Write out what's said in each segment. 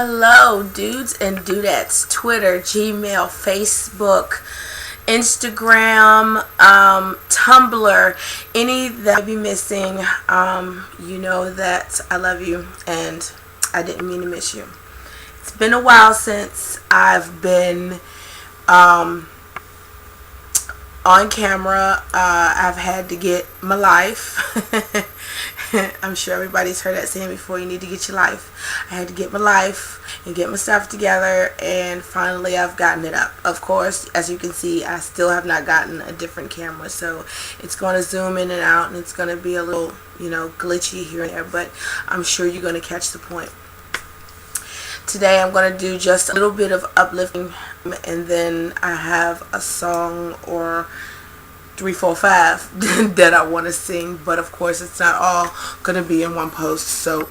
Hello, dudes and dudettes. Twitter, Gmail, Facebook, Instagram, Tumblr, any that I be missing. You know that I love you and I didn't mean to miss you. It's been a while since I've been on camera. I've had to get my life. I'm sure everybody's heard that saying before, you need to get your life. I had to get my life and get my stuff together, and finally I've gotten it up. Of course, as you can see, I still have not gotten a different camera, so it's going to zoom in and out, and it's going to be a little, glitchy here and there, but I'm sure you're going to catch the point. Today I'm going to do just a little bit of uplifting, and then I have a song or 3, 4, 5 that I want to sing, but of course it's not all going to be in one post, so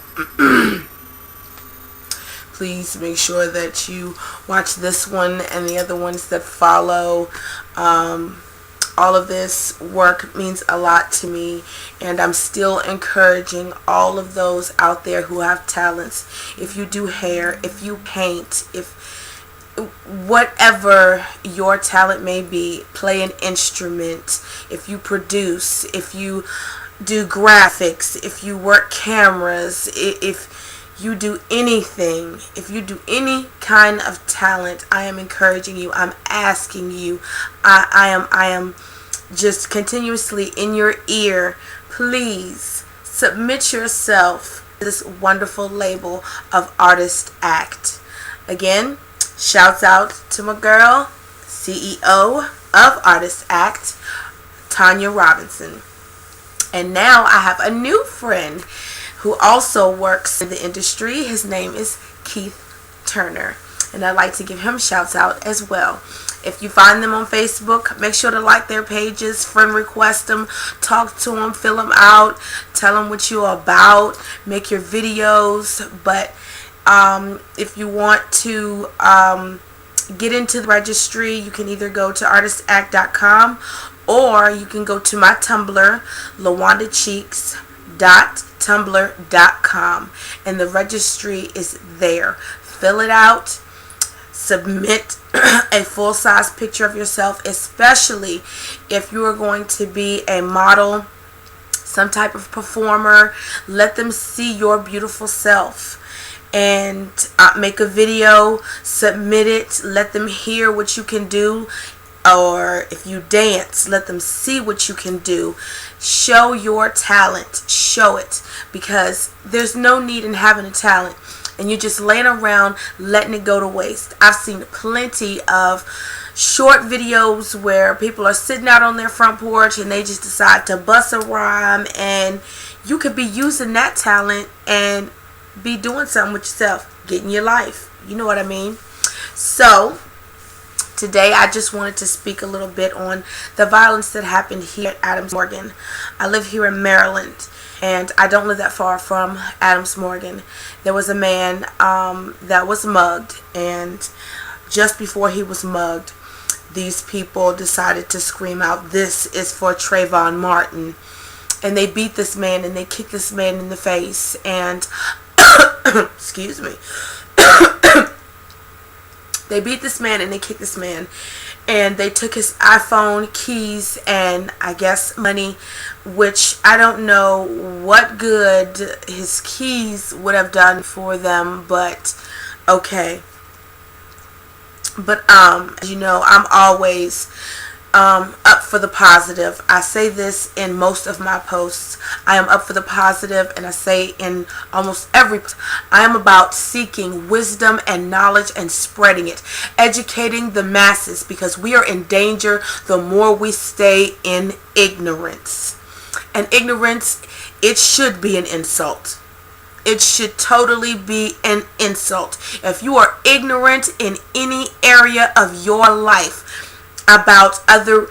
please make sure that you watch this one and the other ones that follow. All of this work means a lot to me, and I'm still encouraging all of those out there who have talents. If you do hair, if you paint, if whatever your talent may be, play an instrument, if you produce, if you do graphics, if you work cameras, if you do anything, if you do any kind of talent, I am encouraging you, I'm asking you, I am just continuously in your ear. Please submit yourself to this wonderful label of Artist Act. Again, shouts out to my girl, CEO of Artist Act, Tanya Robinson. And now I have a new friend who also works in the industry. His name is Keith Turner, and I'd like to give him shouts out as well. If you find them on Facebook, make sure to like their pages, friend request them, talk to them, fill them out, tell them what you're about, make your videos. But if you want to get into the registry, you can either go to artistact.com or you can go to my Tumblr, lawandacheeks.tumblr.com, and the registry is there. Fill it out. Submit a full-size picture of yourself, especially if you are going to be a model, some type of performer. Let them see your beautiful self, and make a video, submit it, let them hear what you can do. Or if you dance, let them see what you can do. Show your talent, show it, because there's no need in having a talent and you're just laying around letting it go to waste. I've seen plenty of short videos where people are sitting out on their front porch and they just decide to bust a rhyme, and you could be using that talent and be doing something with yourself, getting your life. You know what I mean? So today I just wanted to speak a little bit on the violence that happened here at Adams Morgan. I live here in Maryland, and I don't live that far from Adams Morgan. There was a man that was mugged, and just before he was mugged, these people decided to scream out, "This is for Trayvon Martin." And they beat this man and they kicked this man in the face, and excuse me. They beat this man and they kicked this man, and they took his iPhone, keys, and I guess money, which I don't know what good his keys would have done for them, but okay. But as you know, I'm always up for the positive. I say this in most of my posts. I am up for the positive, and I say in almost every post, I am about seeking wisdom and knowledge and spreading it, educating the masses, because we are in danger the more we stay in ignorance. And ignorance, it should be an insult. It should totally be an insult. If you are ignorant in any area of your life about other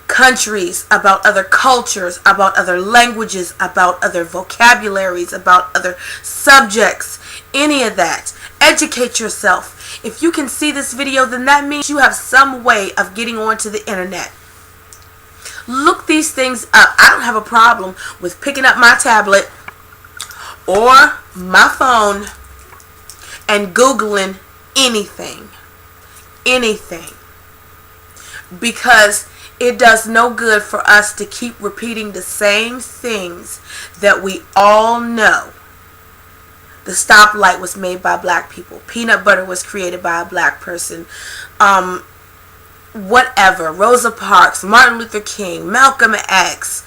countries, about other cultures, about other languages, about other vocabularies, about other subjects, any of that, educate yourself. If you can see this video, then that means you have some way of getting onto the internet. Look these things up. I don't have a problem with picking up my tablet or my phone and Googling anything. Anything. Because it does no good for us to keep repeating the same things that we all know. The stoplight was made by black people. Peanut butter was created by a black person. Whatever. Rosa Parks, Martin Luther King, Malcolm X.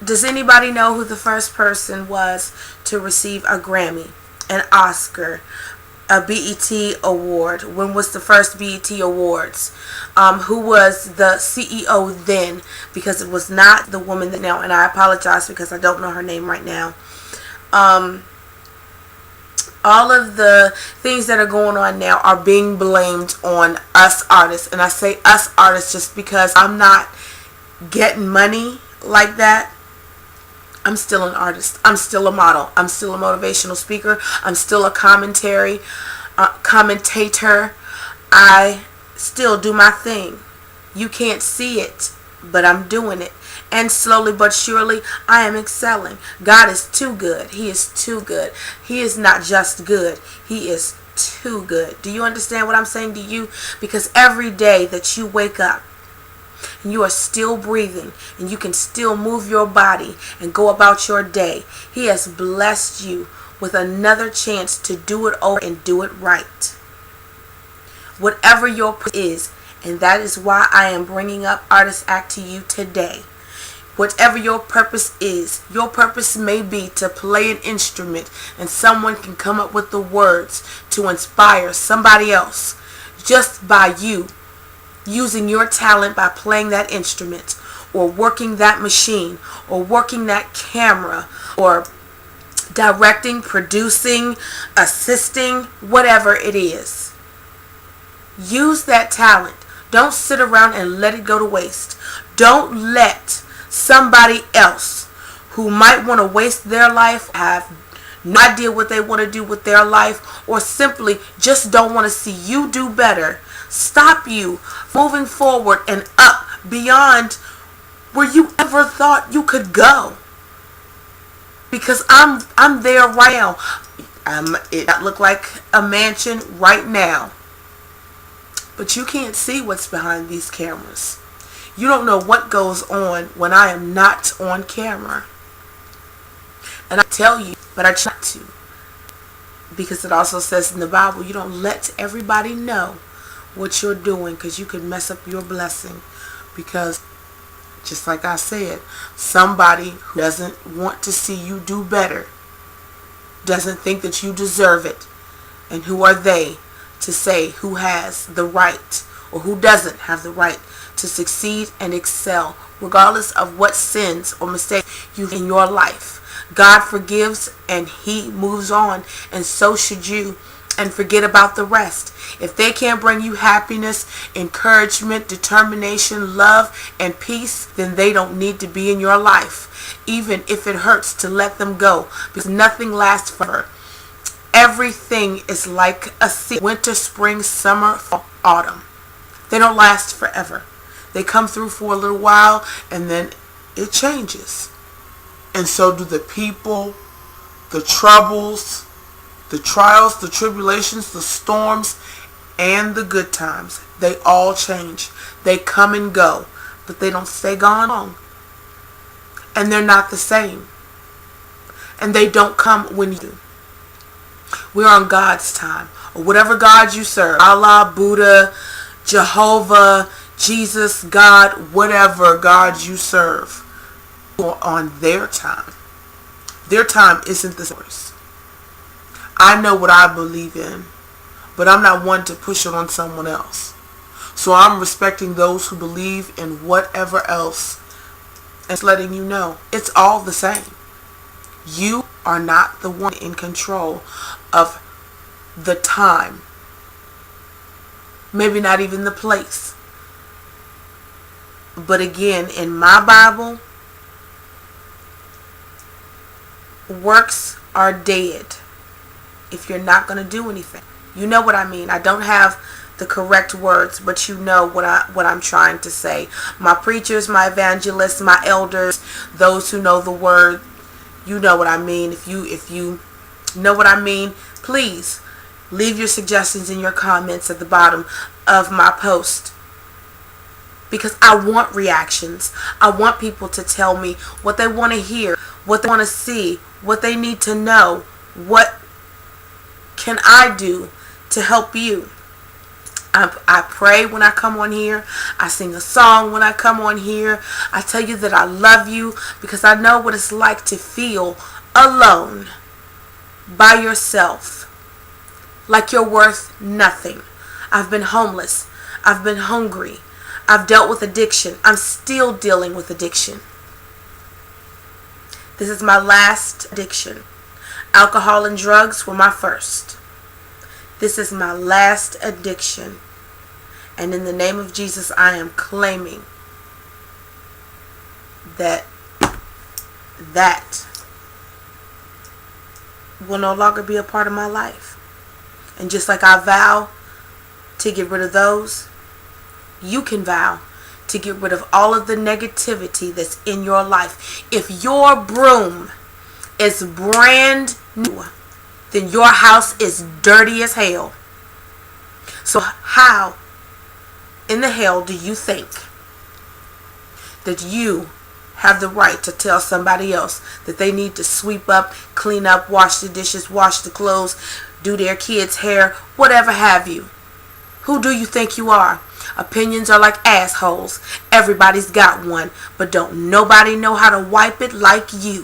Does anybody know who the first person was to receive a Grammy, an Oscar, a BET award? When was the first BET Awards? Who was the CEO then? Because it was not the woman that now, and I apologize because I don't know her name right now. All of the things that are going on now are being blamed on us artists. And I say us artists just because I'm not getting money like that. I'm still an artist. I'm still a model. I'm still a motivational speaker. I'm still a commentator. I still do my thing. You can't see it, but I'm doing it. And slowly but surely, I am excelling. God is too good. He is too good. He is not just good. He is too good. Do you understand what I'm saying to you? Because every day that you wake up, and you are still breathing, and you can still move your body and go about your day, He has blessed you with another chance to do it over and do it right. Whatever your purpose is, and that is why I am bringing up Artist Act to you today. Whatever your purpose is, your purpose may be to play an instrument, and someone can come up with the words to inspire somebody else just by you using your talent by playing that instrument, or working that machine, or working that camera, or directing, producing, assisting, whatever it is. Use that talent. Don't sit around and let it go to waste. Don't let somebody else who might want to waste their life, have no idea what they want to do with their life, or simply just don't want to see you do better, stop you moving forward and up beyond where you ever thought you could go. Because I'm there right now. It might look like a mansion right now, but you can't see what's behind these cameras. You don't know what goes on when I am not on camera. And I tell you, but I try to. Because it also says in the Bible, you don't let everybody know what you're doing, because you could mess up your blessing. Because, just like I said, somebody who doesn't want to see you do better, doesn't think that you deserve it. And who are they to say who has the right or who doesn't have the right to succeed and excel, regardless of what sins or mistakes you have in your life? God forgives and He moves on, and so should you. And forget about the rest. If they can't bring you happiness, encouragement, determination, love, and peace, then they don't need to be in your life, even if it hurts to let them go, because nothing lasts forever. Everything is like a season: winter, spring, summer, fall, autumn. They don't last forever. They come through for a little while, and then it changes. And so do the people, the troubles, the trials, the tribulations, the storms, and the good times. They all change. They come and go, but they don't stay gone long. And they're not the same. And they don't come when you do. We're on God's time, or whatever God you serve. Allah, Buddha, Jehovah, Jesus, God, whatever God you serve, on their time. Their time isn't the yours. I know what I believe in, but I'm not one to push it on someone else. So I'm respecting those who believe in whatever else, and it's letting you know it's all the same. You are not the one in control of the time. Maybe not even the place. But again, in my Bible, works are dead if you're not going to do anything. You know what I mean. I don't have the correct words, but you know what I'm trying to say. My preachers, my evangelists, my elders, those who know the word, you know what I mean. If you Know what I mean? Please leave your suggestions in your comments at the bottom of my post, because I want reactions. I want people to tell me what they want to hear, what they want to see, what they need to know. What can I do to help you? I pray when I come on here. I sing a song when I come on here. I tell you that I love you, because I know what it's like to feel alone by yourself, like you're worth nothing. I've been homeless. I've been hungry. I've dealt with addiction. I'm still dealing with addiction. This is my last addiction. Alcohol and drugs were my first. This is my last addiction. And in the name of Jesus, I am claiming that will no longer be a part of my life. And just like I vow to get rid of those, you can vow to get rid of all of the negativity that's in your life. If your broom is brand new, then your house is dirty as hell. So how in the hell do you think that you have the right to tell somebody else that they need to sweep up, clean up, wash the dishes, wash the clothes, do their kids' hair, whatever have you? Who do you think you are? Opinions are like assholes. Everybody's got one, but don't nobody know how to wipe it like you.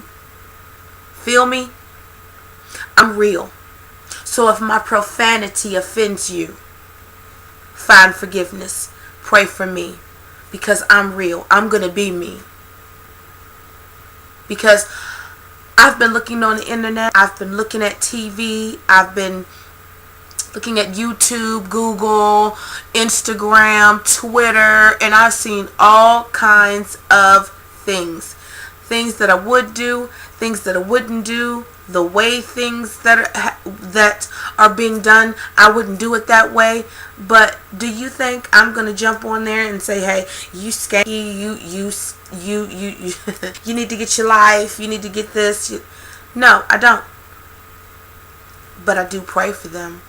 Feel me? I'm real. So if my profanity offends you, find forgiveness. Pray for me, because I'm real. I'm going to be me. Because I've been looking on the internet. I've been looking at TV. I've been looking at YouTube, Google, Instagram, Twitter, and I've seen all kinds of things. Things that I would do, things that I wouldn't do, the way things that are being done, I wouldn't do it that way. But do you think I'm going to jump on there and say, hey, you skanky, you need to get your life, you need to get this? No, I don't. But I do pray for them.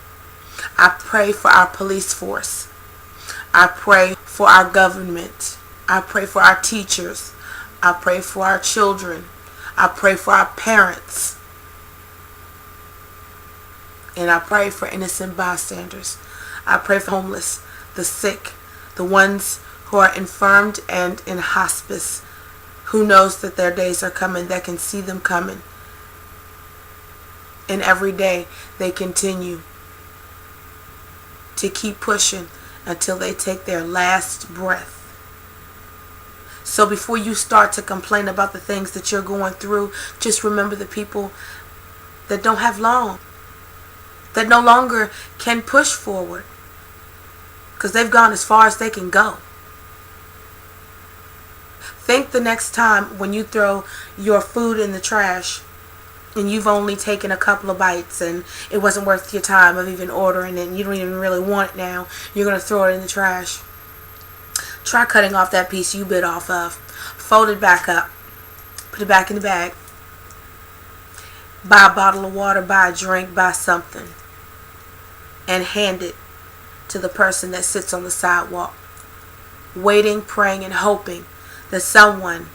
I pray for our police force. I pray for our government. I pray for our teachers. I pray for our children. I pray for our parents. And I pray for innocent bystanders. I pray for homeless, the sick, the ones who are infirmed and in hospice. Who knows that their days are coming, that can see them coming. And every day they continue to keep pushing until they take their last breath. So before you start to complain about the things that you're going through, just remember the people that don't have long, that no longer can push forward, because they've gone as far as they can go. Think the next time when you throw your food in the trash and you've only taken a couple of bites and it wasn't worth your time of even ordering it and you don't even really want it now, you're going to throw it in the trash. Try cutting off that piece you bit off of. Fold it back up. Put it back in the bag. Buy a bottle of water, buy a drink, buy something. And hand it to the person that sits on the sidewalk. Waiting, praying, and hoping that someone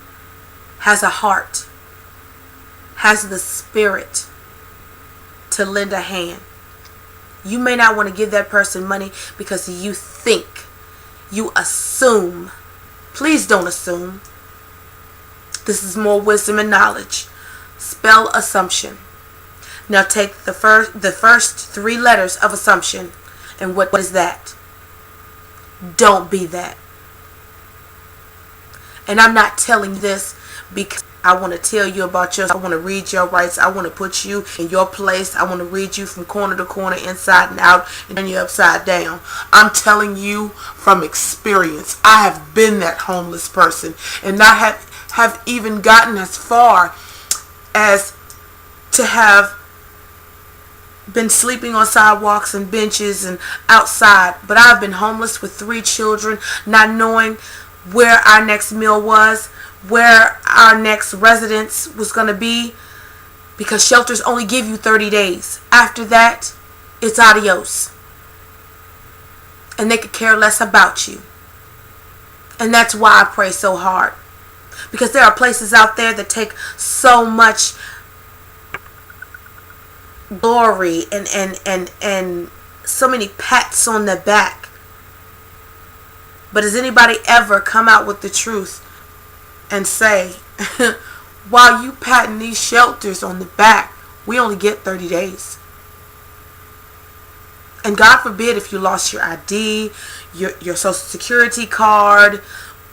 has a heart, has the spirit to lend a hand. You may not want to give that person money because you think, you assume. Please don't assume. This is more wisdom and knowledge. Spell assumption. Now take the first 3 letters of assumption, and what is that? Don't be that. And I'm not telling this because I want to tell you about yours. I want to read your rights. I want to put you in your place. I want to read you from corner to corner, inside and out, and turn you upside down. I'm telling you from experience. I have been that homeless person, and I have even gotten as far as to have been sleeping on sidewalks and benches and outside. But I've been homeless with 3 children, not knowing where our next meal was, where our next residence was going to be, Because shelters only give you 30 days. After that, it's adios. And they could care less about you. And that's why I pray so hard. Because there are places out there that take so much glory and so many pats on the back. But has anybody ever come out with the truth and say, while you patting these shelters on the back, we only get 30 days. And God forbid if you lost your ID, your social security card,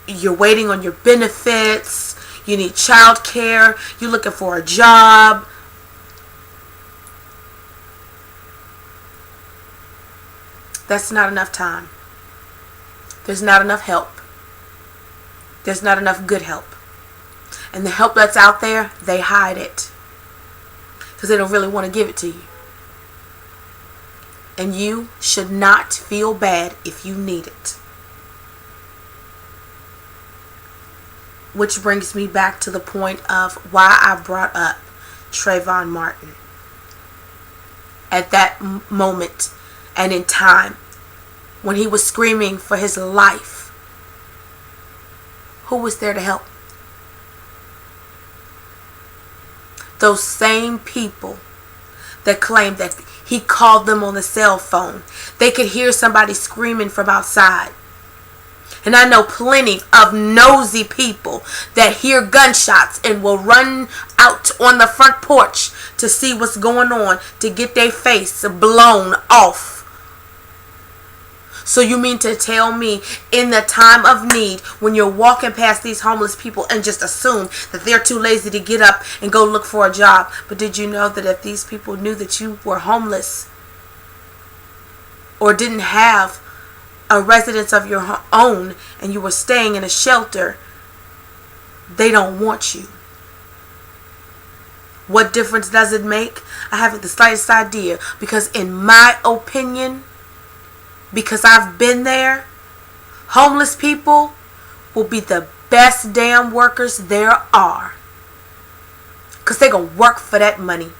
you're waiting on your benefits, you need child care, you're looking for a job. That's not enough time. There's not enough help. There's not enough good help. And the help that's out there, they hide it. Because they don't really want to give it to you. And you should not feel bad if you need it. Which brings me back to the point of why I brought up Trayvon Martin. At that moment and in time, when he was screaming for his life, who was there to help? Those same people that claimed that he called them on the cell phone. They could hear somebody screaming from outside. And I know plenty of nosy people that hear gunshots and will run out on the front porch to see what's going on, to get their face blown off. So you mean to tell me in the time of need, when you're walking past these homeless people and just assume that they're too lazy to get up and go look for a job? But did you know that if these people knew that you were homeless or didn't have a residence of your own and you were staying in a shelter, they don't want you? What difference does it make? I haven't the slightest idea, because in my opinion, because I've been there, homeless people will be the best damn workers there are. Because they're going to work for that money.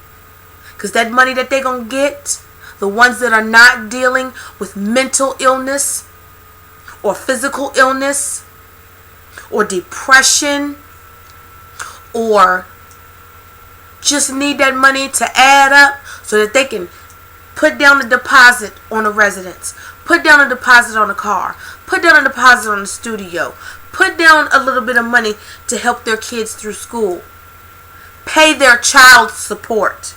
Because that money that they're going to get, the ones that are not dealing with mental illness or physical illness or depression or just need that money to add up so that they can put down a deposit on a residence, put down a deposit on a car, put down a deposit on a studio, put down a little bit of money to help their kids through school, pay their child support.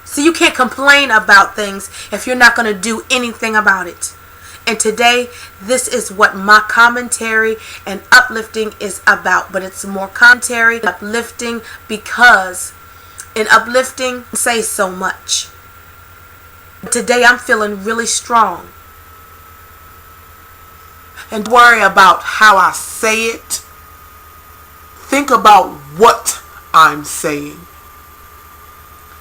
So you can't complain about things if you're not going to do anything about it. And today, this is what my commentary and uplifting is about. But it's more commentary, uplifting, because in uplifting, say so much. Today, I'm feeling really strong. And don't worry about how I say it. Think about what I'm saying.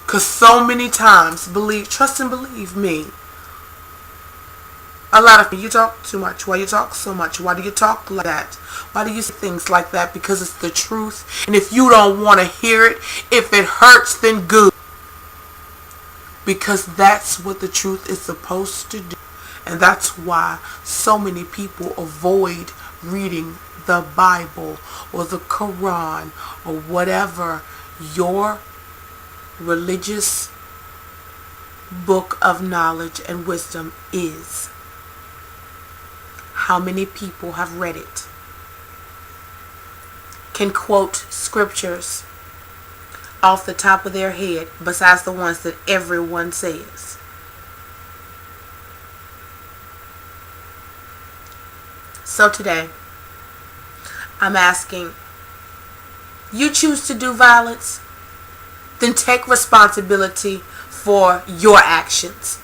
Because so many times, trust and believe me, a lot of people, you talk too much. Why you talk so much? Why do you talk like that? Why do you say things like that? Because it's the truth. And if you don't want to hear it, if it hurts, then good. Because that's what the truth is supposed to do. And that's why so many people avoid reading the Bible or the Quran or whatever your religious book of knowledge and wisdom is. How many people have read it? Can quote scriptures off the top of their head besides the ones that everyone says? So today, I'm asking, you choose to do violence? Then take responsibility for your actions.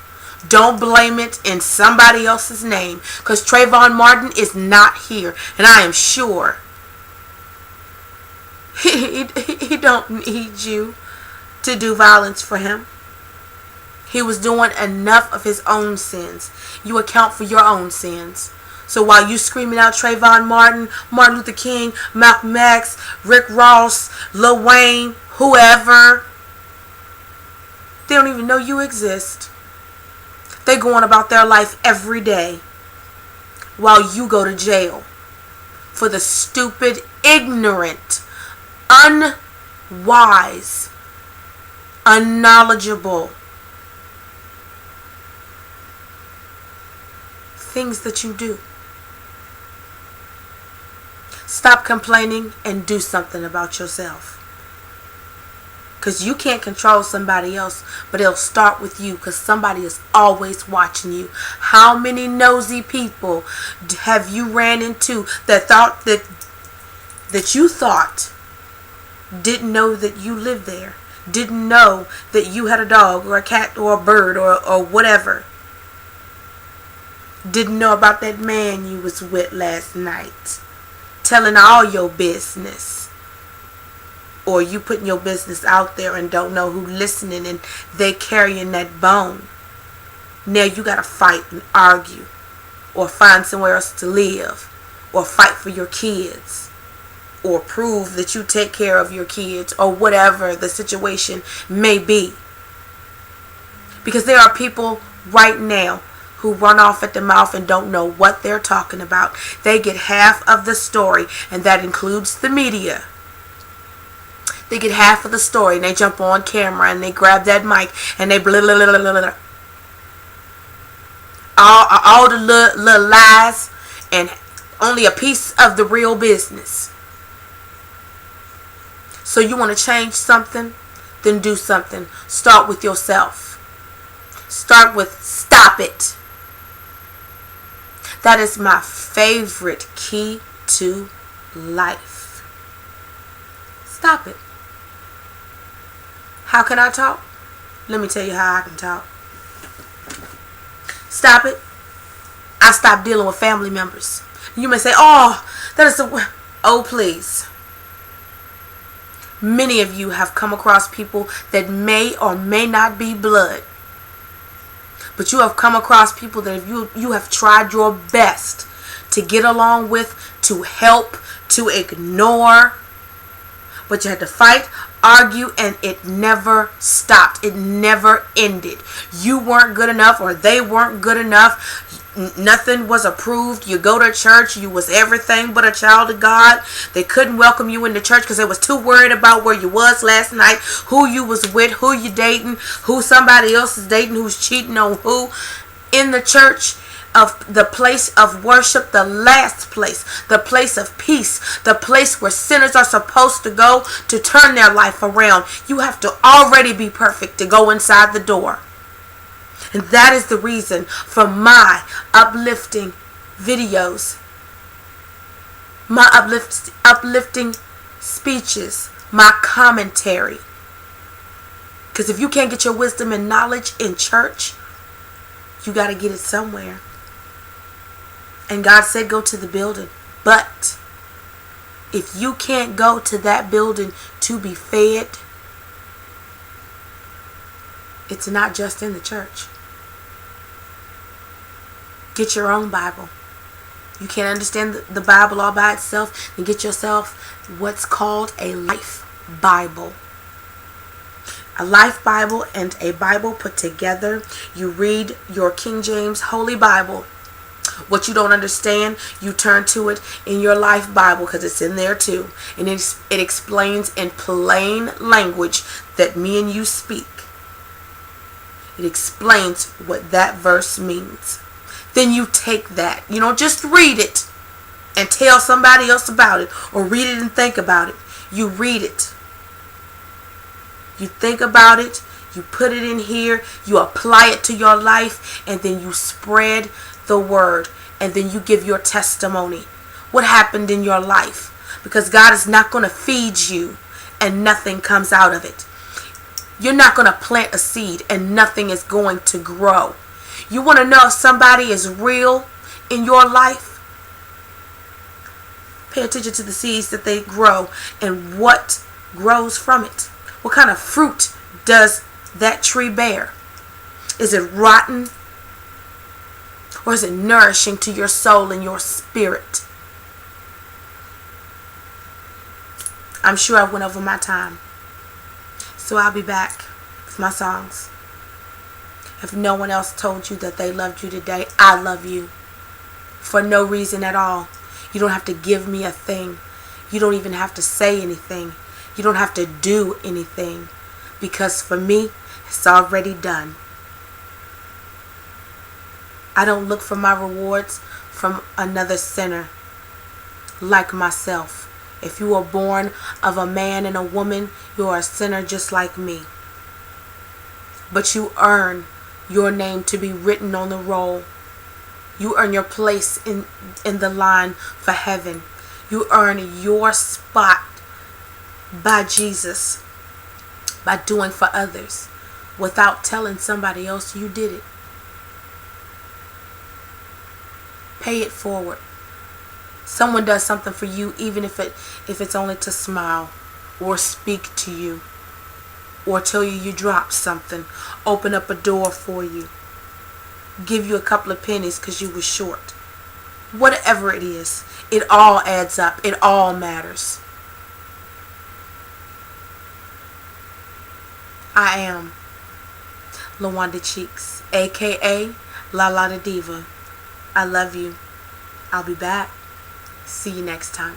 Don't blame it in somebody else's name, because Trayvon Martin is not here, and I am sure he don't need you to do violence for him. He was doing enough of his own sins. You account for your own sins. So while you screaming out Trayvon Martin, Martin Luther King, Malcolm X, Rick Ross, Lil Wayne, whoever, they don't even know you exist. They go on about their life every day while you go to jail for the stupid, ignorant, unwise, unknowledgeable things that you do. Stop complaining and do something about yourself. Because you can't control somebody else, but it'll start with you, because somebody is always watching you. How many nosy people have you ran into that thought that you thought didn't know that you lived there, didn't know that you had a dog or a cat or a bird or whatever, didn't know about that man you was with last night, telling all your business? Or you putting your business out there and don't know who listening, and they carrying that bone. Now you got to fight and argue, or find somewhere else to live, or fight for your kids, or prove that you take care of your kids, or whatever the situation may be. Because there are people right now who run off at the mouth and don't know what they're talking about. They get half of the story, and that includes the media. They get half of the story, and they jump on camera and they grab that mic and they blah blah blah blah blah. All the little lies and only a piece of the real business. So you want to change something? Then do something. Start with yourself. Start with stop it. That is my favorite key to life. Stop it. How can I talk? Let me tell you how I can talk. Stop it. I stopped dealing with family members. You may say, oh, that is a... Oh, please. Many of you have come across people that may or may not be blood. But you have come across people that you have tried your best to get along with, to help, to ignore. But you had to fight, argue, and it never stopped. It never ended. You weren't good enough, or they weren't good enough. Nothing was approved. You go to church, you was everything but a child of God. They couldn't welcome you into church because they was too worried about where you was last night, who you was with, who you dating, who somebody else is dating, who's cheating on who. In the church, of the place of worship, the last place, the place of peace, the place where sinners are supposed to go to turn their life around. You have to already be perfect to go inside the door. And that is the reason for my uplifting videos, my uplifting speeches, my commentary. Because if you can't get your wisdom and knowledge in church, you got to get it somewhere. And God said go to the building. But if you can't go to that building to be fed, it's not just in the church. Get your own Bible. You can't understand the Bible all by itself, then get yourself what's called a life Bible. A life Bible and a Bible put together. You read your King James Holy Bible. What you don't understand, you turn to it in your life Bible, because it's in there too. And it explains in plain language that me and you speak. It explains what that verse means. Then you take that. You don't just read it and tell somebody else about it, or read it and think about it. You read it. You think about it. You put it in here. You apply it to your life. And then you spread the word. And then you give your testimony. What happened in your life? Because God is not going to feed you and nothing comes out of it. You're not going to plant a seed and nothing is going to grow. You want to know if somebody is real in your life? Pay attention to the seeds that they grow and what grows from it. What kind of fruit does that tree bear? Is it rotten? Or is it nourishing to your soul and your spirit? I'm sure I went over my time. So I'll be back with my songs. If no one else told you that they loved you today, I love you. For no reason at all. You don't have to give me a thing. You don't even have to say anything. You don't have to do anything. Because for me, it's already done. I don't look for my rewards from another sinner like myself. If you are born of a man and a woman, you are a sinner just like me. But you earn your name to be written on the roll. You earn your place in the line for heaven. You earn your spot by Jesus, by doing for others without telling somebody else you did it. Pay it forward. Someone does something for you, even if it's only to smile or speak to you or tell you you dropped something, open up a door for you, give you a couple of pennies because you were short. Whatever it is, it all adds up. It all matters. I am LaWanda Cheeks, aka La the Diva. I love you. I'll be back. See you next time.